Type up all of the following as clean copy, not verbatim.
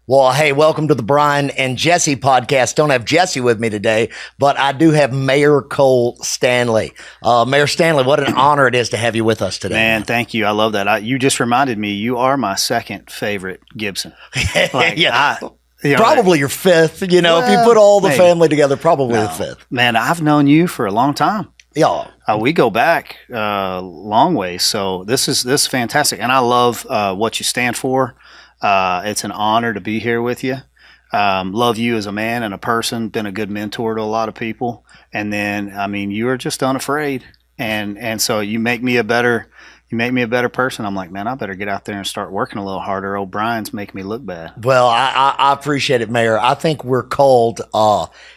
Well, hey, welcome to the Brian and Jesse podcast. Don't have Jesse with me today, but I do have Mayor Cole Stanley. Mayor Stanley, what an honor it is to have you with us today. Man, thank you. I love that. You just reminded me, you are my second favorite Gibson. Probably your fifth, if you put all the family together, probably the fifth. Man, I've known you for a long time. Yeah. We go back a long way. So this is fantastic. And I love what you stand for. It's an honor to be here with you. Love you as a man and a person, been a good mentor to a lot of people. And then, you are just unafraid. And so you make me a better person. I'm like, man, I better get out there and start working a little harder. O'Brien's making me look bad. Well, I appreciate it, Mayor. I think we're called,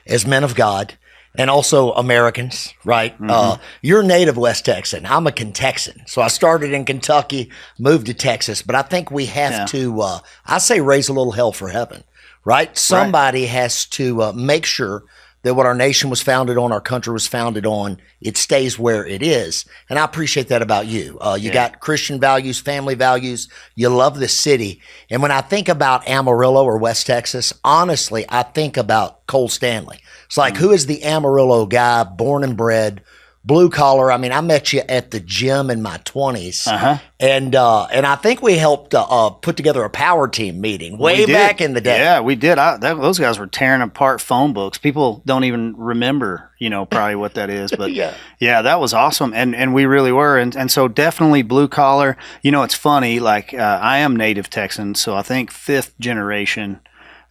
as men of God, and also Americans, right? Mm-hmm. You're a native West Texan. I'm a Kentuckian. So I started in Kentucky, moved to Texas, but I think we have to, I say raise a little hell for heaven, right? Somebody has to make sure that what our nation was founded on, our country was founded on, it stays where it is. And I appreciate that about you. You got Christian values, family values. You love this city. And when I think about Amarillo or West Texas, honestly, I think about Cole Stanley. It's like, who is the Amarillo guy, born and bred, blue collar? I met you at the gym in my 20s. And I think we helped put together a power team meeting way back in the day. Yeah, we did. Those guys were tearing apart phone books. People don't even remember, probably what that is. But yeah, that was awesome. And we really were. And so definitely blue collar. It's funny, like I am native Texan, so I think fifth generation.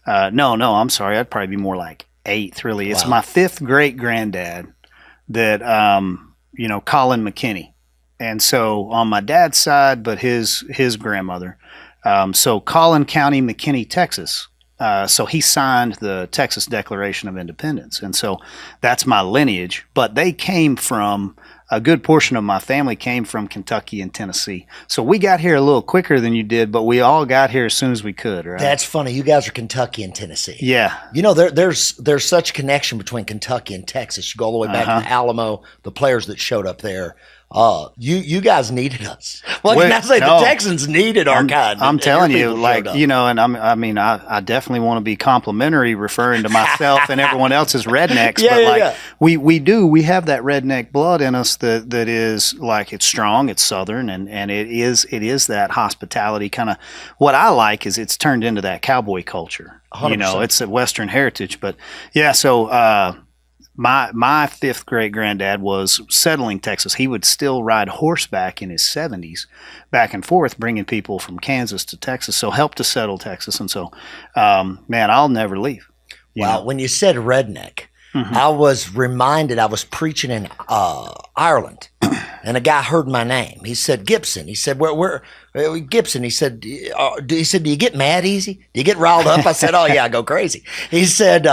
No, I'm sorry. I'd probably be more like eighth, really. It's my fifth great granddad that, Colin McKinney. And so on my dad's side, but his grandmother. So Collin County, McKinney, Texas. So he signed the Texas Declaration of Independence. And so that's my lineage. But they came from, a good portion of my family came from Kentucky and Tennessee. So we got here a little quicker than you did, but we all got here as soon as we could, right? That's funny. You guys are Kentucky and Tennessee. Yeah. There's such a connection between Kentucky and Texas. You go all the way back to Alamo, the players that showed up there. You guys needed us. Well, the Texans needed our kind. I'm telling you, and I definitely want to be complimentary, referring to myself and everyone else as rednecks. We have that redneck blood in us that is like, it's strong, it's Southern, and it is that hospitality kind of. What I like is it's turned into that cowboy culture. 100%. It's a Western heritage, but yeah. So. My fifth great granddad was settling Texas. He would still ride horseback in his 70s, back and forth, bringing people from Kansas to Texas. So helped to settle Texas. And so, man, I'll never leave. Wow. When you said redneck, I was reminded I was preaching in Ireland, and a guy heard my name. He said, Gibson. He said, where Gibson? He said, do you get mad easy? Do you get riled up? I said, oh yeah, I go crazy. He said,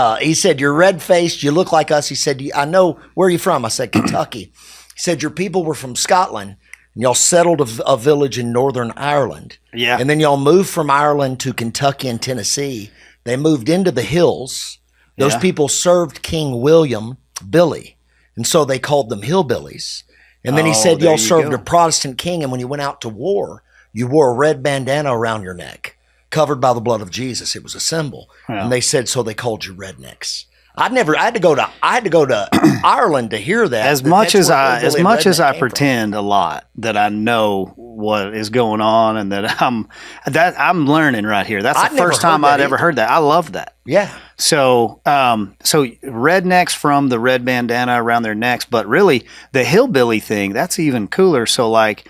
you're red faced. You look like us. He said, I know, where are you from? I said, Kentucky. He said, your people were from Scotland, and y'all settled a village in Northern Ireland. Yeah. And then y'all moved from Ireland to Kentucky and Tennessee. They moved into the hills. Those people served King William Billy, and so they called them hillbillies. And then he said, y'all served a Protestant king, and when you went out to war, you wore a red bandana around your neck, covered by the blood of Jesus. It was a symbol. Yeah. And they said, so they called you rednecks. I had to go to Ireland to hear that. As much as I pretend a lot that I know what is going on and that I'm learning right here. That's the first time I'd ever heard that. I love that. Yeah. So rednecks from the red bandana around their necks, but really the hillbilly thing, that's even cooler. So like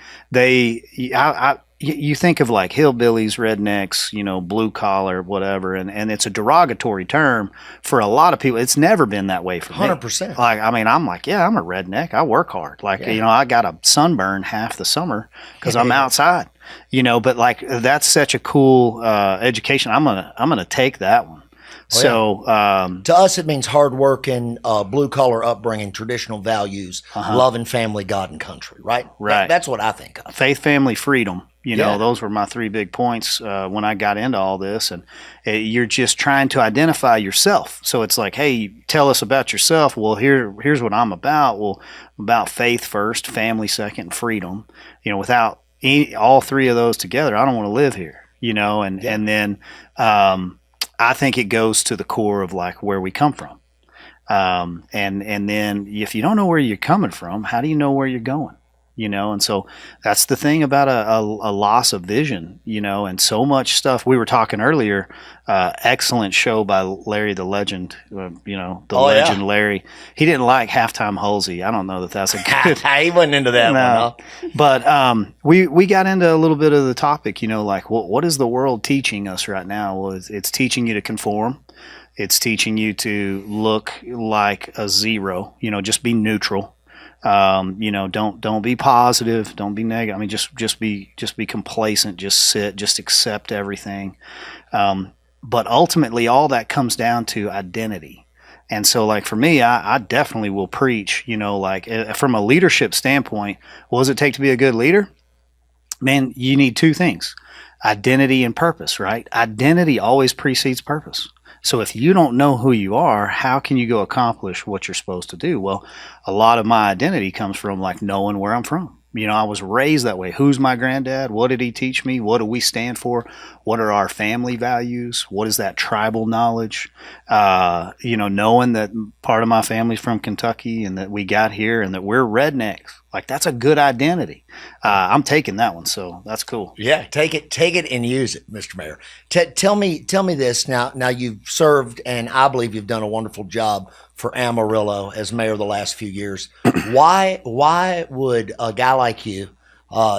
you think of like hillbillies, rednecks, blue collar, whatever, and it's a derogatory term for a lot of people. It's never been that way for me. 100%. Like, I'm like, yeah, I'm a redneck. I work hard. Like, I got a sunburn half the summer because I'm outside, but like, that's such a cool education. I'm going to take that one. So to us, it means hard working, blue collar upbringing, traditional values, love and family, God and country, right? Right. That's what I think of. Faith, family, freedom. Those were my three big points when I got into all this. And you're just trying to identify yourself. So it's like, hey, tell us about yourself. Well, here's what I'm about. Well, about faith first, family second, freedom. Without all three of those together, I don't want to live here. And then I think it goes to the core of like where we come from. And then if you don't know where you're coming from, how do you know where you're going? And so that's the thing about a loss of vision, and so much stuff. We were talking earlier, excellent show by Larry the Legend, legend Larry. He didn't like Halftime Halsey. I don't know that that's a good. He wasn't into that one, huh? But we got into a little bit of the topic, like what is the world teaching us right now? Well, it's teaching you to conform. It's teaching you to look like a zero, just be neutral. Don't be positive, don't be negative. I mean, just be complacent, just sit, just accept everything. But ultimately all that comes down to identity. And so like for me, I definitely will preach, from a leadership standpoint, what does it take to be a good leader? Man, you need two things, identity and purpose, right? Identity always precedes purpose. So if you don't know who you are, how can you go accomplish what you're supposed to do? Well, a lot of my identity comes from like knowing where I'm from. I was raised that way. Who's my granddad? What did he teach me? What do we stand for? What are our family values? What is that tribal knowledge? Knowing that part of my family's from Kentucky and that we got here and that we're rednecks. Like that's a good identity. I'm taking that one, so that's cool. Yeah, take it and use it, Mr. Mayor. Tell me this now. Now you've served, and I believe you've done a wonderful job for Amarillo as mayor the last few years. Why would a guy like you,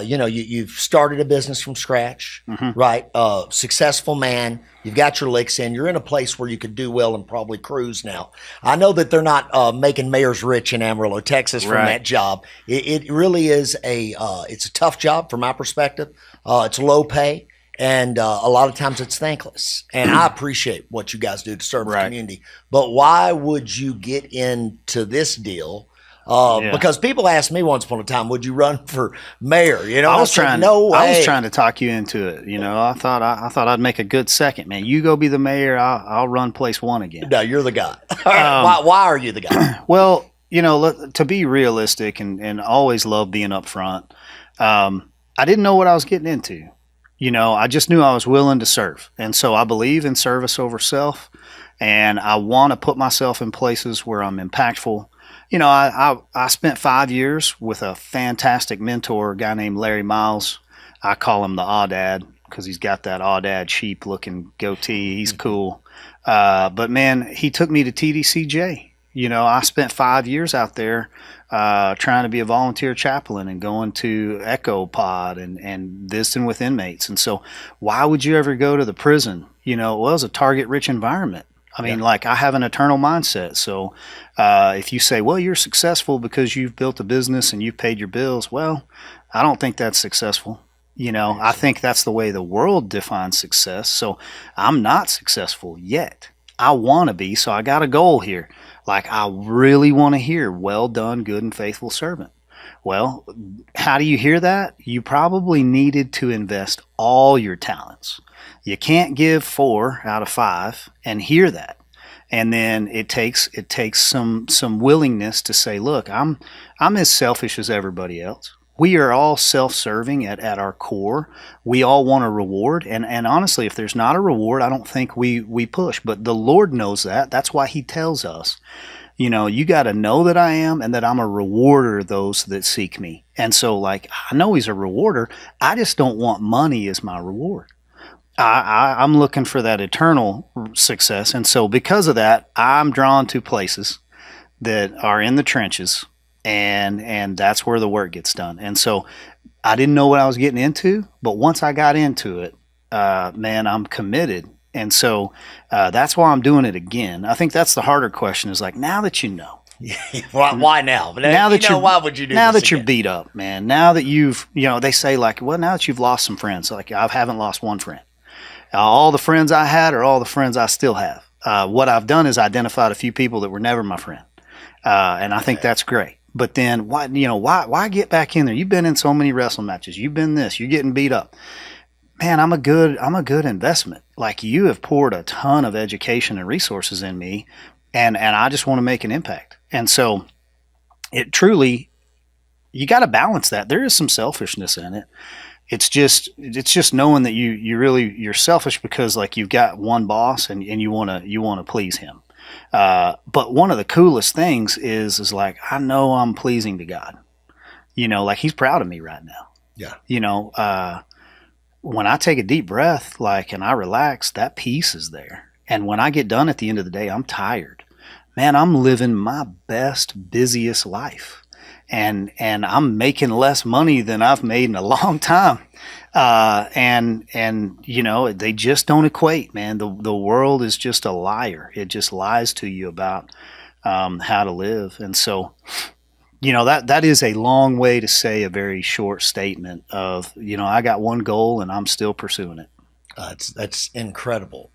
you've started a business from scratch, right? Successful man. You've got your licks in. You're in a place where you could do well and probably cruise now. I know that they're not making mayors rich in Amarillo, Texas from that job. It really is it's a tough job from my perspective. It's low pay. And a lot of times it's thankless. And I appreciate what you guys do to serve the community. But why would you get into this deal? Because people asked me once upon a time, would you run for mayor? I was trying to talk you into it. I thought I'd make a good second, man. You go be the mayor. I'll run place one again. No, you're the guy. Why are you the guy? Well, to be realistic and always love being upfront. I didn't know what I was getting into. I just knew I was willing to serve. And so I believe in service over self. And I want to put myself in places where I'm impactful. I spent 5 years with a fantastic mentor, a guy named Larry Miles. I call him the Audad because he's got that Audad sheep looking goatee. He's cool. But man, he took me to TDCJ. I spent 5 years out there trying to be a volunteer chaplain and going to Echo Pod and visiting with inmates. And so why would you ever go to the prison? It was a target-rich environment. I mean, like I have an eternal mindset. So if you say, well, you're successful because you've built a business and you've paid your bills, well, I don't think that's successful. I think that's the way the world defines success. So I'm not successful yet. I want to be, so I got a goal here. Like I really want to hear, well done, good and faithful servant. Well, how do you hear that? You probably needed to invest all your talents. You can't give 4 out of 5 and hear that. And then it takes some willingness to say, look, I'm as selfish as everybody else. We are all self-serving at our core. We all want a reward. And honestly, if there's not a reward, I don't think we push. But the Lord knows that. That's why he tells us, you got to know that I am and that I'm a rewarder of those that seek me. And so like, I know he's a rewarder. I just don't want money as my reward. I'm looking for that eternal success. And so because of that, I'm drawn to places that are in the trenches. And that's where the work gets done. And so I didn't know what I was getting into, but once I got into it, man, I'm committed. And so that's why I'm doing it again. I think that's the harder question is like, now that you know. Why now? Why would you do now this that you're beat up, man? Now that you've, they say like, well, now that you've lost some friends, like I haven't lost one friend. All the friends I had are all the friends I still have. What I've done is identified a few people that were never my friend. And I think that's great. But then why get back in there? You've been in so many wrestling matches. You've been this, you're getting beat up. Man, I'm a good investment. Like you have poured a ton of education and resources in me and I just want to make an impact. And so it truly, you got to balance that. There is some selfishness in it. it's just knowing that you're selfish because like you've got one boss and you want to please him. But one of the coolest things is like, I know I'm pleasing to God, like he's proud of me right now. Yeah. When I take a deep breath, like, and I relax, that peace is there. And when I get done at the end of the day, I'm tired, man, I'm living my best, busiest life. And I'm making less money than I've made in a long time. And they just don't equate, man. The world is just a liar. It just lies to you about how to live. And so, that is a long way to say a very short statement of, I got one goal and I'm still pursuing it. That's incredible.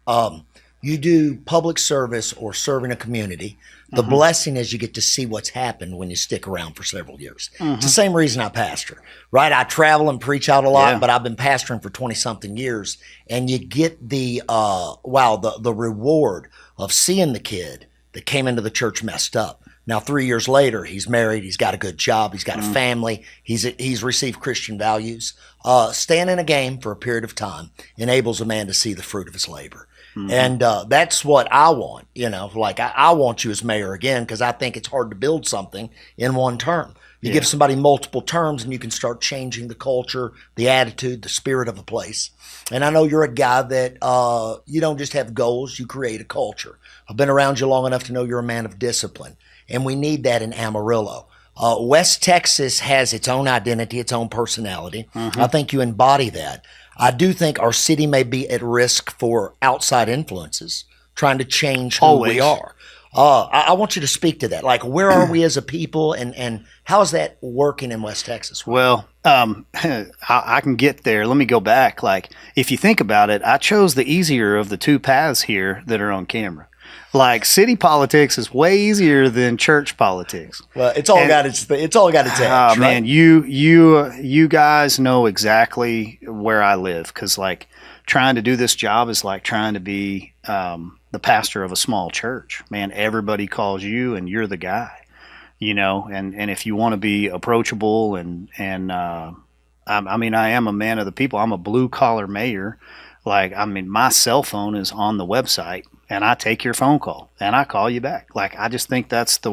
You do public service or serving a community. The blessing is you get to see what's happened when you stick around for several years. It's the same reason I pastor, right? I travel and preach out a lot, but I've been pastoring for 20-something years, and you get the reward of seeing the kid that came into the church messed up. Now, 3 years later, he's married, he's got a good job, he's got a family, he's received Christian values. Staying in a game for a period of time enables a man to see the fruit of his labor. And that's what I want, like I want you as mayor again, because I think it's hard to build something in one term. You give somebody multiple terms and you can start changing the culture, the attitude, the spirit of a place. And I know you're a guy that you don't just have goals, you create a culture. I've been around you long enough to know you're a man of discipline, and we need that in Amarillo. West Texas has its own identity, its own personality. I think you embody that. I do think our city may be at risk for outside influences trying to change who we are. I want you to speak to that. Like, where are we as a people, and how is that working in West Texas? Well, I can get there. Let me go back. Like, if you think about it, I chose the easier of the two paths here that are on camera. Like, city politics is way easier than church politics. Well, it's all got its edge. Right? Man, you guys know exactly where I live, because like trying to do this job is like trying to be the pastor of a small church. Man, everybody calls you, and you're the guy. And if you want to be approachable and I am a man of the people. I'm a blue collar mayor. My cell phone is on the website, and I take your phone call and I call you back. Like, I just think I just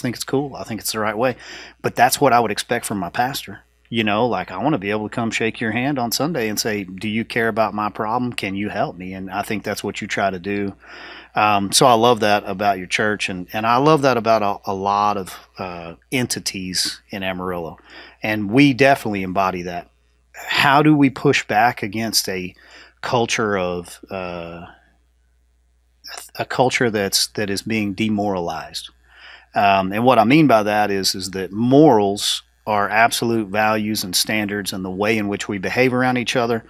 think it's cool. I think it's the right way, but that's what I would expect from my pastor. Like, I want to be able to come shake your hand on Sunday and say, do you care about my problem? Can you help me? And I think that's what you try to do. So I love that about your church, and I love that about a lot of entities in Amarillo, and we definitely embody that. How do we push back against a culture of that is being demoralized? And what I mean by that is that morals are absolute values and standards, and the way in which we behave around each other.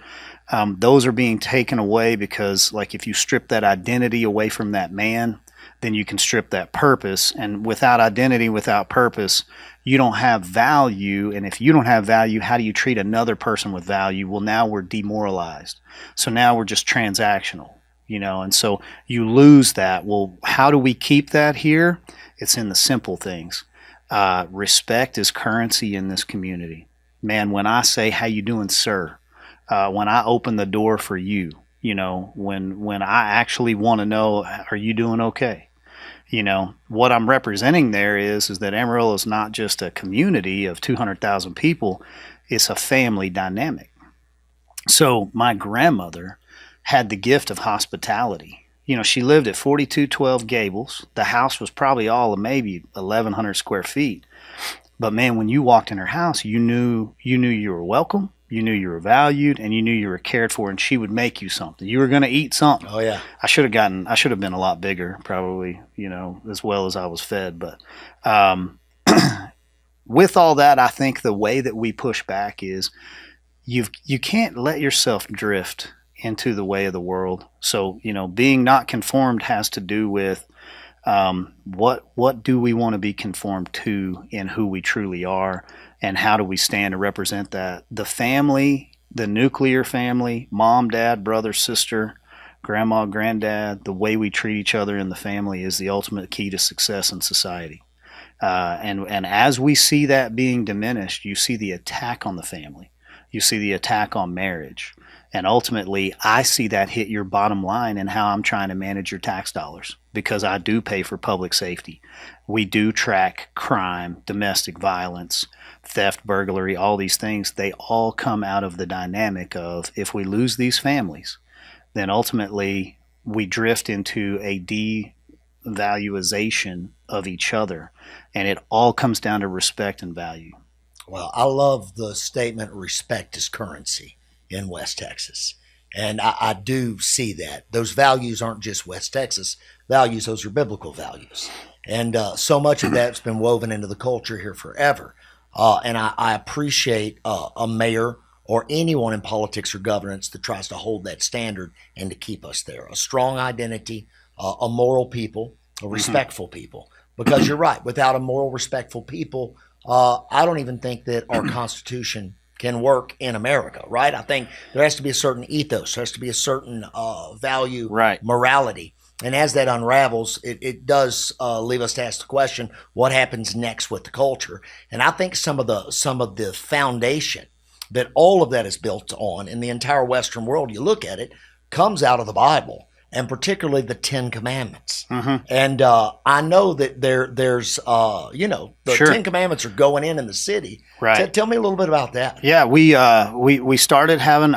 Those are being taken away because, like, if you strip that identity away from that man, then you can strip that purpose. And without identity, without purpose, you don't have value. And if you don't have value, how do you treat another person with value? Well, now we're demoralized. So now we're just transactional, and so you lose that. Well, how do we keep that here? It's in the simple things. Respect is currency in this community. Man, when I say, how you doing, sir? When I open the door for you, when I actually want to know, are you doing okay? What I'm representing there is that Amarillo is not just a community of 200,000 people. It's a family dynamic. So my grandmother had the gift of hospitality. She lived at 4212 Gables. The house was probably all of maybe 1,100 square feet. But man, when you walked in her house, you knew you were welcome. You knew you were valued, and you knew you were cared for, and she would make you something. You were going to eat something. Oh, yeah. I should have been a lot bigger, probably, as well as I was fed. But with all that, I think the way that we push back is you can't let yourself drift into the way of the world. So, being not conformed has to do with what do we want to be conformed to in who we truly are, and how do we stand to represent that? The family, the nuclear family, mom, dad, brother, sister, grandma, granddad, the way we treat each other in the family is the ultimate key to success in society. And as we see that being diminished, you see the attack on the family. You see the attack on marriage. And ultimately, I see that hit your bottom line in how I'm trying to manage your tax dollars, because I do pay for public safety. We do track crime, domestic violence, theft, burglary, all these things. They all come out of the dynamic of, if we lose these families, then ultimately we drift into a devaluation of each other. And it all comes down to respect and value. Well, I love the statement, respect is currency, in West Texas. And I do see that. Those values aren't just West Texas values, those are biblical values. And so much of that's been woven into the culture here forever. And I appreciate a mayor or anyone in politics or governance that tries to hold that standard and to keep us there. A strong identity, a moral people, a respectful people. Because you're right, without a moral, respectful people, I don't even think that our Constitution can work in America, right? I think there has to be a certain ethos, there has to be a certain value, right, morality. And as that unravels, it does leave us to ask the question, what happens next with the culture? And I think some of the foundation that all of that is built on in the entire Western world, you look at it, comes out of the Bible, and particularly the Ten Commandments. And I know that there's the Ten Commandments are going in the city. Right. Tell me a little bit about that. Yeah, I started having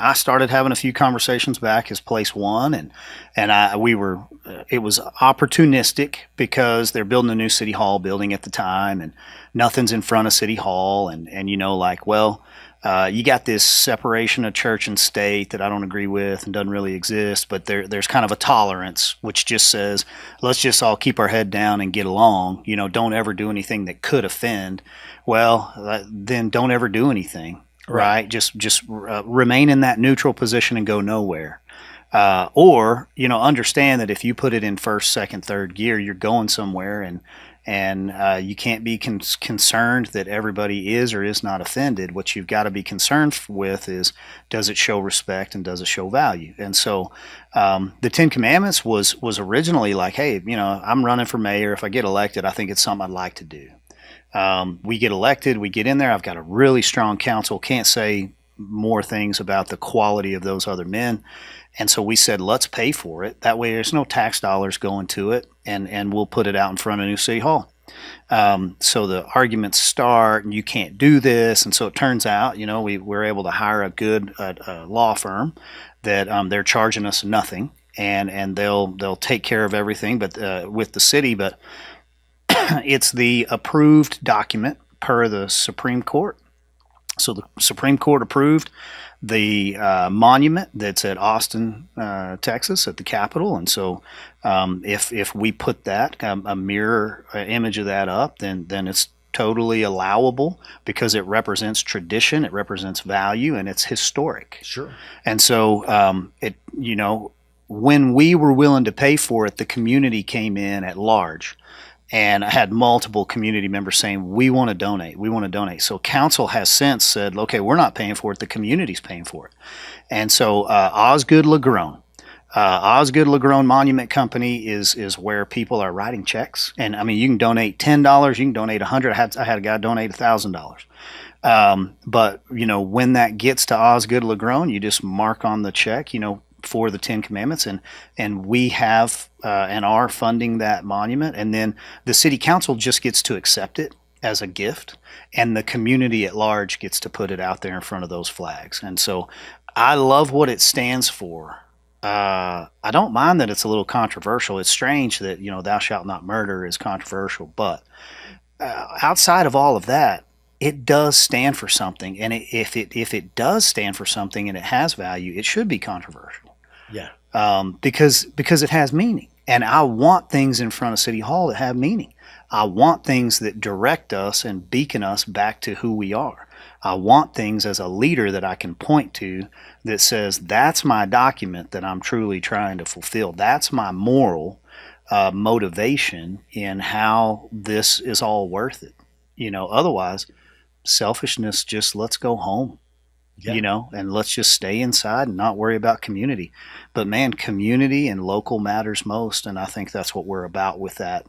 a few conversations back as place one, and it was opportunistic because they're building a new city hall building at the time, and nothing's in front of city hall, and you got this separation of church and state that I don't agree with and doesn't really exist, but there's kind of a tolerance which just says, let's just all keep our head down and get along. Don't ever do anything that could offend. Well, then don't ever do anything, right? Just remain in that neutral position and go nowhere. Or understand that if you put it in first, second, third gear, you're going somewhere, and you can't be concerned that everybody is or is not offended. What you've got to be concerned with is, does it show respect and does it show value? And so the Ten Commandments was originally like, hey, I'm running for mayor. If I get elected, I think it's something I'd like to do. We get elected, we get in there. I've got a really strong council. Can't say more things about the quality of those other men. And so we said, let's pay for it. That way there's no tax dollars going to it, and we'll put it out in front of New City Hall. So the arguments start, and you can't do this. And so it turns out, we were able to hire a good law firm that they're charging us nothing, and they'll take care of everything but with the city. But it's the approved document per the Supreme Court. So the Supreme Court approved the monument that's at Austin, Texas, at the Capitol. And so if we put that, a mirror image of that up, then it's totally allowable because it represents tradition, it represents value, and it's historic. Sure. And so when we were willing to pay for it, the community came in at large. And I had multiple community members saying, we want to donate. So council has since said, okay, we're not paying for it, the community's paying for it. And so Osgood LaGrone Monument Company is where people are writing checks. And I mean, you can donate $10, you can donate $100. I had a guy donate $1,000. But when that gets to Osgood LaGrone, you just mark on the check, for the Ten Commandments, and we have and are funding that monument, and then the city council just gets to accept it as a gift, and the community at large gets to put it out there in front of those flags. And so I love what it stands for. I don't mind that it's a little controversial. It's strange that thou shalt not murder is controversial, but outside of all of that, it does stand for something, and if it does stand for something and it has value, it should be controversial. Yeah. Because it has meaning, and I want things in front of City Hall that have meaning. I want things that direct us and beacon us back to who we are. I want things as a leader that I can point to that says, that's my document that I'm truly trying to fulfill. That's my moral motivation in how this is all worth it. Otherwise, selfishness, just let's go home. Yeah. And let's just stay inside and not worry about community. But man, community and local matters most, and I think that's what we're about with that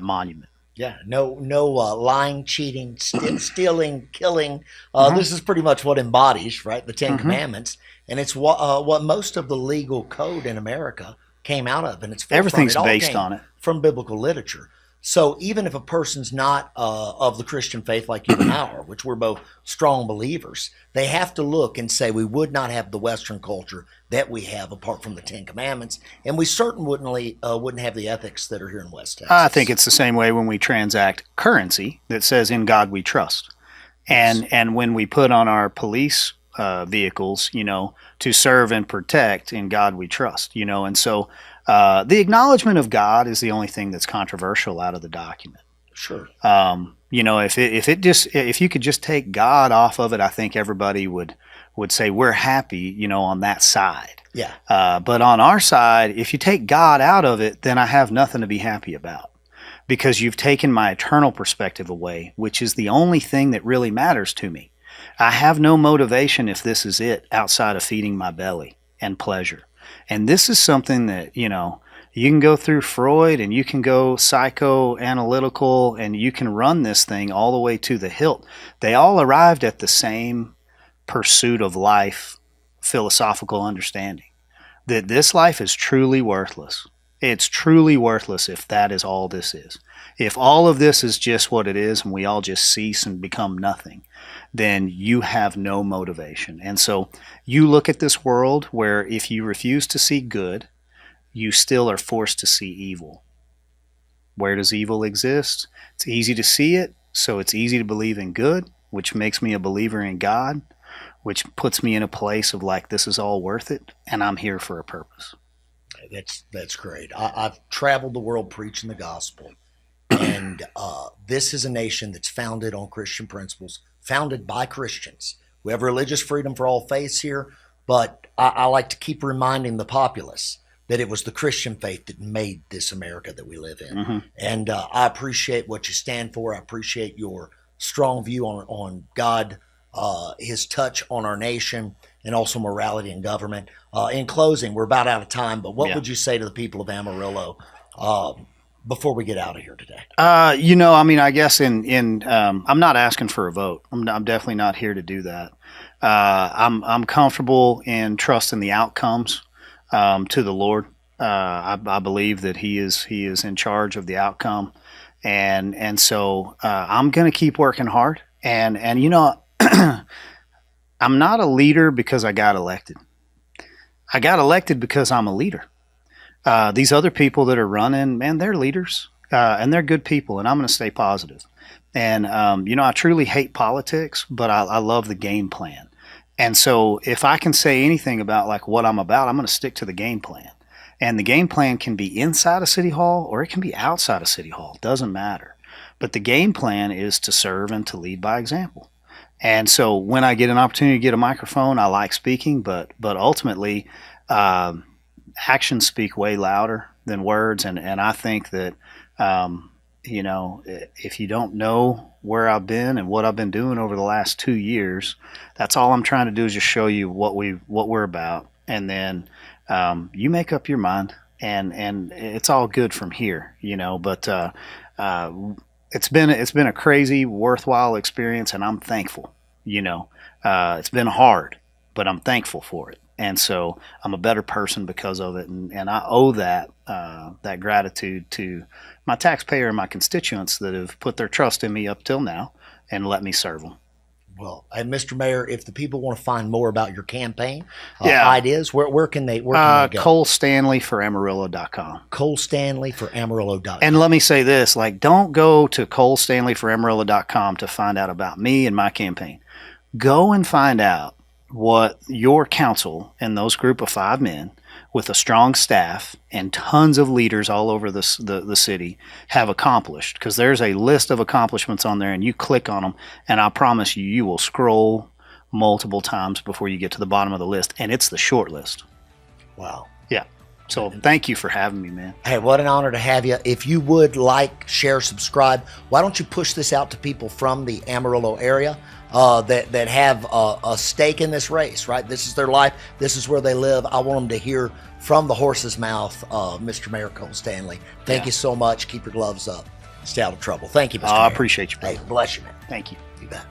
monument. Yeah, no lying, cheating, stealing, killing. This is pretty much what embodies, right, the Ten Commandments, and it's what most of the legal code in America came out of, and it's everything's based on it from biblical literature. So even if a person's not of the Christian faith like you and I are, which we're both strong believers, they have to look and say we would not have the Western culture that we have apart from the Ten Commandments, and we certainly wouldn't have the ethics that are here in West Texas. I think it's the same way when we transact currency that says "In God We Trust," and when we put on our police vehicles, to serve and protect, "In God We Trust," and so. The acknowledgement of God is the only thing that's controversial out of the document. Sure. If you could just take God off of it, I think everybody would say we're happy, on that side. Yeah. But on our side, if you take God out of it, then I have nothing to be happy about, because you've taken my eternal perspective away, which is the only thing that really matters to me. I have no motivation if this is it outside of feeding my belly and pleasure. And this is something that, you can go through Freud and you can go psychoanalytical and you can run this thing all the way to the hilt. They all arrived at the same pursuit of life, philosophical understanding, that this life is truly worthless. It's truly worthless if that is all this is. If all of this is just what it is and we all just cease and become nothing, then you have no motivation. And so you look at this world where if you refuse to see good, you still are forced to see evil. Where does evil exist? It's easy to see it, so it's easy to believe in good, which makes me a believer in God, which puts me in a place of like, this is all worth it, and I'm here for a purpose. That's great. I've traveled the world preaching the gospel, and this is a nation that's founded on Christian principles, founded by Christians. We have religious freedom for all faiths here, but I like to keep reminding the populace that it was the Christian faith that made this America that we live in. Mm-hmm. And I appreciate what you stand for. I appreciate your strong view on God, his touch on our nation, and also morality in government. In closing, we're about out of time, but what would you say to the people of Amarillo before we get out of here today? I guess I'm not asking for a vote. I'm definitely not here to do that. I'm comfortable in trusting the outcomes to the Lord. I believe that He is in charge of the outcome, and so I'm going to keep working hard. And I'm not a leader because I got elected. I got elected because I'm a leader. These other people that are running, man, they're leaders, and they're good people, and I'm going to stay positive. And, I truly hate politics, but I love the game plan. And so if I can say anything about like what I'm about, I'm going to stick to the game plan. And the game plan can be inside of City Hall or it can be outside of City Hall. It doesn't matter. But the game plan is to serve and to lead by example. And so when I get an opportunity to get a microphone, I like speaking, but ultimately, actions speak way louder than words. And I think that, if you don't know where I've been and what I've been doing over the last 2 years, that's all I'm trying to do is just show you what we're about. And then, you make up your mind and it's all good from here, but, it's been a crazy, worthwhile experience, and I'm thankful. It's been hard, but I'm thankful for it, and so I'm a better person because of it, and I owe that gratitude to my taxpayer and my constituents that have put their trust in me up till now and let me serve them. Well, and Mr. Mayor, if the people want to find more about your campaign ideas, where can they go? Cole Stanley for Amarillo.com. Cole Stanley for Amarillo.com. And let me say this, don't go to Cole Stanley for Amarillo.com to find out about me and my campaign. Go and find out what your council and those group of 5 men with a strong staff and tons of leaders all over the city have accomplished, because there's a list of accomplishments on there, and you click on them, and I promise you will scroll multiple times before you get to the bottom of the list, and it's the short list. Wow. Yeah. So thank you for having me, man. Hey, what an honor to have you. If you would like, share, subscribe, why don't you push this out to people from the Amarillo area that have a stake in this race, right? This is their life. This is where they live. I want them to hear from the horse's mouth, Mr. Mayor Cole Stanley. Thank you so much. Keep your gloves up. stay out of trouble. Thank you, Mr. I Mayor. appreciate you, brother. Hey, bless you, man. Thank you. You bet.